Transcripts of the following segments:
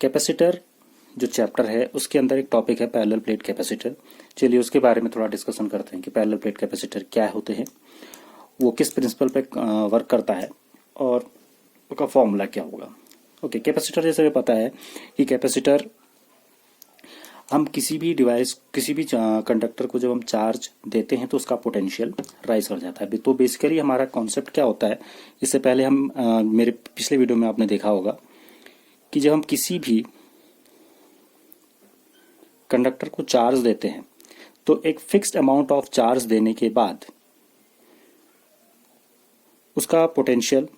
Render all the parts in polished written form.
Capacitor जो chapter है उसके अंदर एक टॉपिक है पैरेलल प्लेट कैपेसिटर। चलिए उसके बारे में थोड़ा डिस्कशन करते हैं कि पैरेलल प्लेट कैपेसिटर क्या होते हैं, वो किस प्रिंसिपल पे वर्क करता है और उसका फॉर्मूला क्या होगा। ओके, कैपेसिटर जैसे हमें पता है कि कैपेसिटर हम किसी भी डिवाइस किसी भी कंडक्टर को जब हम चार्ज देते हैं तो उसका पोटेंशियल राइज कर जाता है। तो बेसिकली हमारा कॉन्सेप्ट क्या होता है, इससे पहले हम मेरे पिछले वीडियो में आपने देखा होगा कि जब हम किसी भी कंडक्टर को चार्ज देते हैं तो एक फिक्स्ड अमाउंट ऑफ चार्ज देने के बाद उसका पोटेंशियल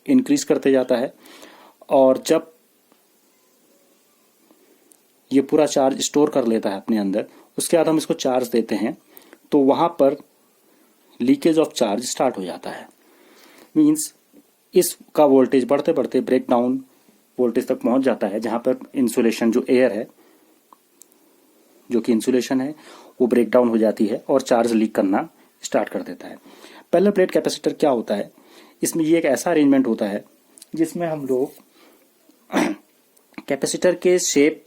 इंक्रीज करते जाता है, और जब ये पूरा चार्ज स्टोर कर लेता है अपने अंदर, उसके बाद हम इसको चार्ज देते हैं तो वहां पर लीकेज ऑफ चार्ज स्टार्ट हो जाता है। मींस इसका वोल्टेज बढ़ते बढ़ते ब्रेक डाउन वोल्टेज तक पहुंच जाता है, जहां पर इंसुलेशन जो एयर है, जो कि इंसुलेशन है, वो ब्रेक डाउन हो जाती है और चार्ज लीक करना स्टार्ट कर देता है। पैरेलल प्लेट कैपेसिटर क्या होता है, इसमें ये एक ऐसा अरेंजमेंट होता है जिसमें हम लोग कैपेसिटर के शेप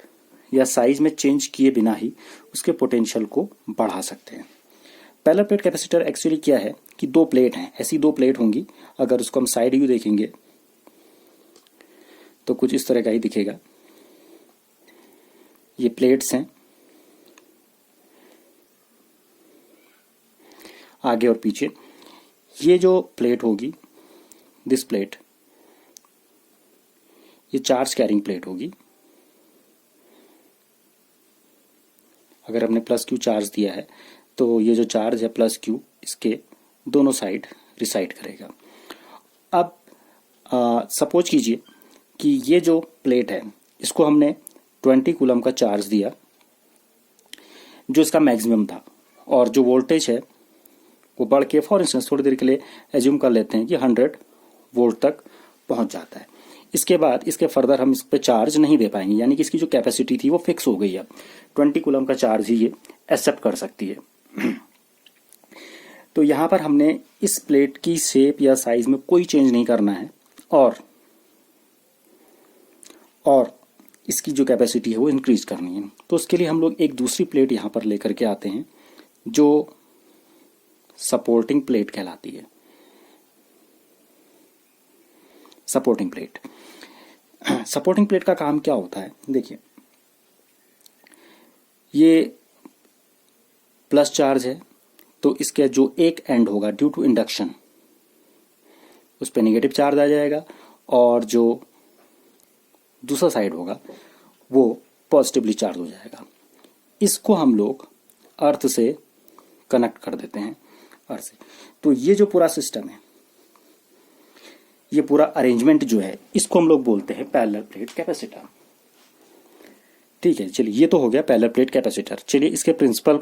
या साइज में चेंज किए बिना ही उसके पोटेंशियल को बढ़ा सकते हैं। पैरेलल प्लेट कैपेसिटर एक्चुअली क्या है कि दो प्लेट हैं, ऐसी दो प्लेट होंगी। अगर उसको हम साइड व्यू देखेंगे तो कुछ इस तरह का ही दिखेगा। ये प्लेट्स हैं आगे और पीछे। ये जो प्लेट होगी, दिस प्लेट, ये चार्ज कैरिंग प्लेट होगी। अगर हमने प्लस क्यू चार्ज दिया है तो ये जो चार्ज है प्लस क्यू इसके दोनों साइड रिसाइड करेगा। अब सपोज कीजिए कि ये जो प्लेट है इसको हमने 20 कूलम का चार्ज दिया जो इसका मैक्सिमम था, और जो वोल्टेज है वो बढ़ के फॉर इंस्टेंस थोड़ी देर के लिए एज्यूम कर लेते हैं कि 100 वोल्ट तक पहुंच जाता है। इसके बाद इसके फर्दर हम इस पे चार्ज नहीं दे पाएंगे, यानी कि इसकी जो कैपेसिटी थी वो फिक्स हो गई है। 20 कूलम का चार्ज ही ये एक्सेप्ट कर सकती है। तो यहाँ पर हमने इस प्लेट की शेप या साइज में कोई चेंज नहीं करना है, और इसकी जो कैपेसिटी है वो इंक्रीज करनी है। तो उसके लिए हम लोग एक दूसरी प्लेट यहाँ पर लेकर के आते हैं जो सपोर्टिंग प्लेट कहलाती है। सपोर्टिंग प्लेट, सपोर्टिंग प्लेट का काम क्या होता है, देखिए ये प्लस चार्ज है तो इसके जो एक एंड होगा ड्यू टू इंडक्शन उस पर नेगेटिव चार्ज आ जाएगा, और जो दूसरा साइड होगा वो पॉजिटिवली चार्ज हो जाएगा। इसको हम लोग अर्थ से कनेक्ट कर देते हैं, अर्थ से। तो ये जो पूरा सिस्टम है, ये पूरा अरेंजमेंट जो है, इसको हम लोग बोलते हैं पैरेलल प्लेट कैपेसिटर। ठीक है, चलिए ये तो हो गया पैरेलल प्लेट कैपेसिटर। चलिए इसके प्रिंसिपल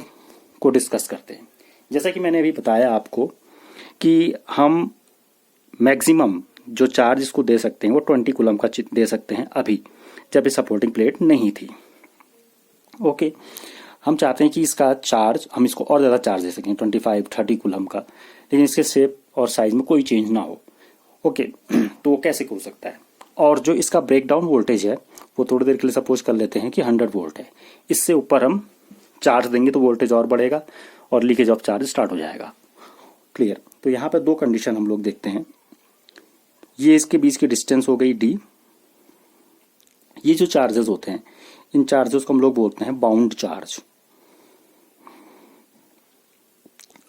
को डिस्कस करते हैं। जैसा कि मैंने अभी बताया आपको कि हम मैक्सिमम जो चार्ज इसको दे सकते हैं वो 20 कूलम का दे सकते हैं अभी, जब ये सपोर्टिंग प्लेट नहीं थी। ओके, हम चाहते हैं कि इसका चार्ज, हम इसको और ज़्यादा चार्ज दे सकें 25-30 कूलम का, लेकिन इसके शेप और साइज में कोई चेंज ना हो। ओके, तो वो कैसे हो सकता है। और जो इसका ब्रेकडाउन वोल्टेज है वो थोड़ी देर के लिए सपोज कर लेते हैं कि 100 वोल्ट है। इससे ऊपर हम चार्ज देंगे तो वोल्टेज और बढ़ेगा और लीकेज ऑफ चार्ज स्टार्ट हो जाएगा। क्लियर। तो यहाँ पर दो कंडीशन हम लोग देखते हैं। ये इसके बीच की डिस्टेंस हो गई डी। ये जो चार्जेस होते हैं, इन चार्जेस को हम लोग बोलते हैं बाउंड चार्ज।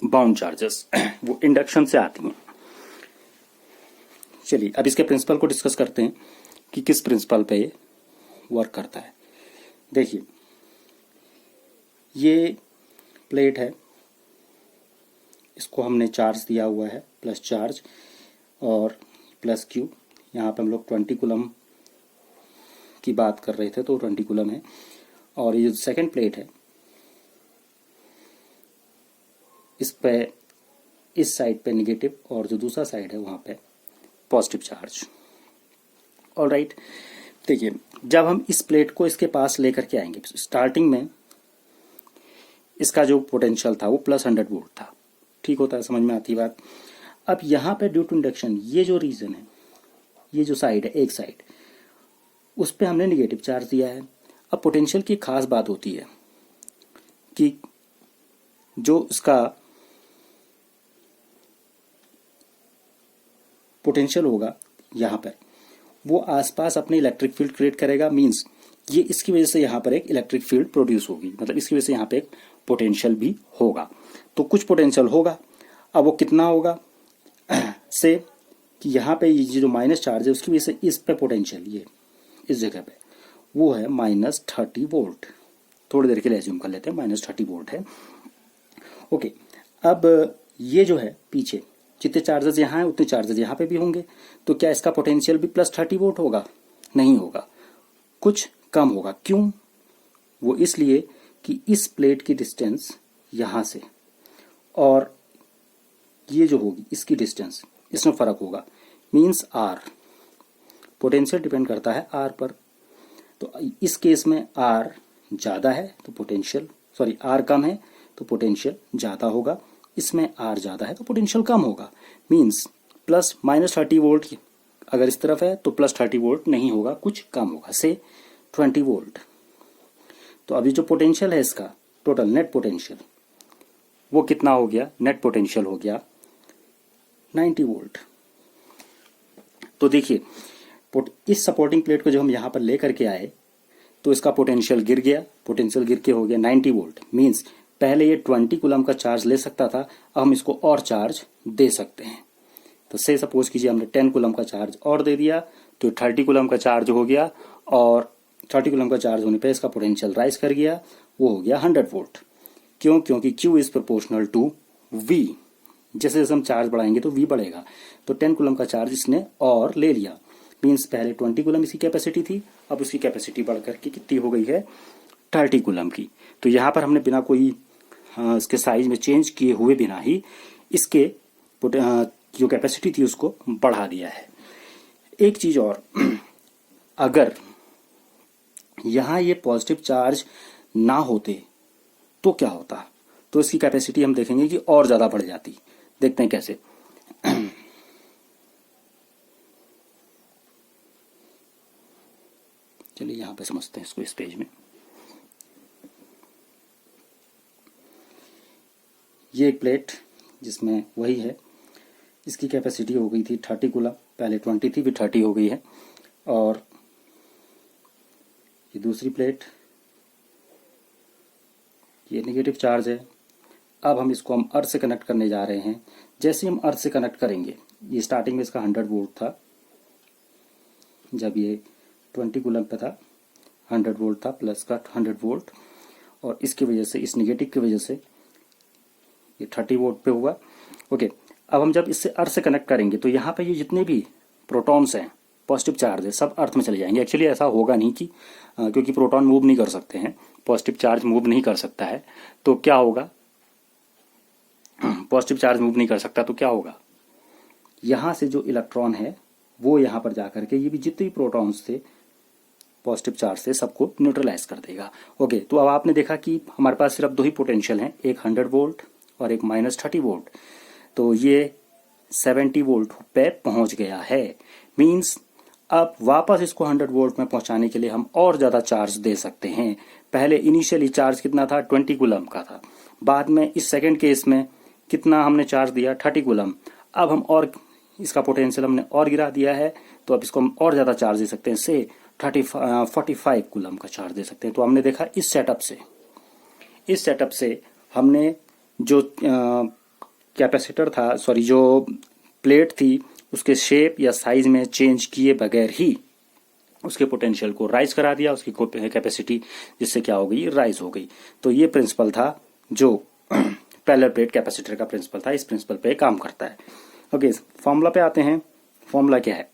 बाउंड चार्जेस वो इंडक्शन से आती हैं। चलिए अब इसके प्रिंसिपल को डिस्कस करते हैं कि किस प्रिंसिपल पे ये वर्क करता है। देखिए ये प्लेट है, इसको हमने चार्ज दिया हुआ है प्लस चार्ज और प्लस क्यू। यहाँ पे हम लोग 20 कूलम की बात कर रहे थे तो 20 कूलम है। और ये जो सेकंड प्लेट है, इस पे इस साइड पे नेगेटिव और जो दूसरा साइड है वहाँ पे पॉजिटिव चार्ज। ऑलराइट, देखिए जब हम इस प्लेट को इसके पास लेकर के आएंगे, स्टार्टिंग में इसका जो पोटेंशियल था वो +100 वोल्ट था। ठीक होता है, समझ में आती बात। अब यहाँ पे ड्यू टू इंडक्शन ये जो रीजन है, ये जो साइड है, एक साइड उस पर हमने निगेटिव चार्ज दिया है। अब पोटेंशियल की खास बात होती है कि जो इसका पोटेंशियल होगा यहाँ पर, वो आसपास अपने इलेक्ट्रिक फील्ड क्रिएट करेगा। मींस ये इसकी वजह से यहाँ पर एक इलेक्ट्रिक फील्ड प्रोड्यूस होगी, मतलब इसकी वजह से यहाँ पे एक पोटेंशियल भी होगा। तो कुछ पोटेंशियल होगा। अब वो कितना होगा से कि यहाँ पे ये जो माइनस चार्ज है उसकी वजह से इस पे पोटेंशियल, ये इस जगह पे वो है -30 वोल्ट। थोड़ी देर के लिए एज्यूम कर लेते हैं -30 वोल्ट है। ओके, अब ये जो है पीछे जितने चार्जेस यहाँ हैं उतने चार्जेस यहाँ पे भी होंगे। तो क्या इसका पोटेंशियल भी +30 वोल्ट होगा? नहीं होगा, कुछ कम होगा। क्यों? वो इसलिए कि इस प्लेट की डिस्टेंस यहाँ से और ये जो होगी इसकी डिस्टेंस, इसमें फर्क होगा। मीन्स R, पोटेंशियल डिपेंड करता है R पर। तो इस केस में R ज़्यादा है तो पोटेंशियल, सॉरी R कम है तो पोटेंशियल ज़्यादा होगा। इसमें R ज़्यादा है तो पोटेंशियल कम होगा। मीन्स +-30 वोल्ट अगर इस तरफ है तो +30 वोल्ट नहीं होगा, कुछ कम होगा, से 20 वोल्ट। तो अभी जो पोटेंशियल है इसका टोटल नेट पोटेंशियल वो कितना हो गया? नेट पोटेंशियल हो गया 90 वोल्ट। तो देखिए इस सपोर्टिंग प्लेट को जब हम यहाँ पर ले करके आए तो इसका पोटेंशियल गिर गया, पोटेंशियल गिर के हो गया 90 वोल्ट। मीन्स पहले ये 20 कूलम का चार्ज ले सकता था, अब हम इसको और चार्ज दे सकते हैं। तो से सपोज कीजिए हमने 10 कूलम का चार्ज और दे दिया तो 30 कूलम का चार्ज हो गया, और 30 कूलम का चार्ज होने पे इसका पोटेंशियल राइज कर गया, वो हो गया 100 वोल्ट। क्यों? क्योंकि Q is proportional to V। जैसे जैसे हम चार्ज बढ़ाएंगे तो V बढ़ेगा। तो 10 कूलम का चार्ज इसने और ले लिया। मीन्स पहले 20 कूलम इसकी कैपेसिटी थी, अब उसकी कैपेसिटी बढ़ करके कितनी हो गई है? 30 कूलम की। तो यहाँ पर हमने बिना कोई इसके साइज में चेंज किए हुए बिना ही इसके जो कैपेसिटी थी उसको बढ़ा दिया है। एक चीज और, अगर यहाँ ये पॉजिटिव चार्ज ना होते तो क्या होता? तो इसकी कैपेसिटी हम देखेंगे कि और ज्यादा बढ़ जाती। देखते हैं कैसे। चलिए यहां पे समझते हैं इसको इस पेज में। ये एक प्लेट जिसमें वही है, इसकी कैपेसिटी हो गई थी 30 कूलम, पहले 20 थी फिर 30 हो गई है। और ये दूसरी प्लेट, ये नेगेटिव चार्ज है। अब हम इसको हम अर्थ से कनेक्ट करने जा रहे हैं। जैसे हम अर्थ से कनेक्ट करेंगे, ये स्टार्टिंग में इसका 100 वोल्ट था, जब ये 20 कूलम पे था 100 वोल्ट था, प्लस का 100 वोल्ट, और इसकी वजह से, इस नेगेटिव की वजह से ये 30 वोल्ट पे हुआ। ओके, अब हम जब इससे अर्थ से कनेक्ट करेंगे तो यहाँ पे ये जितने भी प्रोटॉन्स हैं, पॉजिटिव चार्ज है, सब अर्थ में चले जाएंगे। एक्चुअली ऐसा होगा नहीं कि क्योंकि प्रोटॉन मूव नहीं कर सकते हैं, पॉजिटिव चार्ज मूव नहीं कर सकता है, तो क्या होगा? पॉजिटिव चार्ज मूव नहीं कर सकता तो क्या होगा? यहाँ से जो इलेक्ट्रॉन है वो यहाँ पर जाकर के ये भी जितने भी प्रोटॉन्स थे पॉजिटिव चार्ज से सबको न्यूट्रलाइज कर देगा। ओके, तो अब आपने देखा कि हमारे पास सिर्फ दो ही पोटेंशियल हैं, एक 100 वोल्ट और एक -30 वोल्ट। तो ये 70 वोल्ट पे पहुंच गया है। मींस अब वापस इसको 100 वोल्ट में पहुंचाने के लिए हम और ज्यादा चार्ज दे सकते हैं। पहले इनिशियली चार्ज कितना था? 20 कूलम का था। बाद में इस सेकंड केस में कितना हमने चार्ज दिया? 30 कूलम। अब हम और इसका पोटेंशियल हमने और गिरा दिया है, तो अब इसको हम और ज्यादा चार्ज दे सकते हैं, से 45 कूलम का चार्ज दे सकते हैं। तो हमने देखा इस सेटअप से हमने जो कैपेसिटर था, सॉरी जो प्लेट थी, उसके शेप या साइज में चेंज किए बगैर ही उसके पोटेंशियल को राइज करा दिया, उसकी कैपेसिटी, जिससे क्या हो गई? राइज हो गई। तो ये प्रिंसिपल था जो पैरेलल प्लेट कैपेसिटर का प्रिंसिपल था, इस प्रिंसिपल पे काम करता है। ओके, फॉर्मूला पे आते हैं। फॉर्मूला क्या है?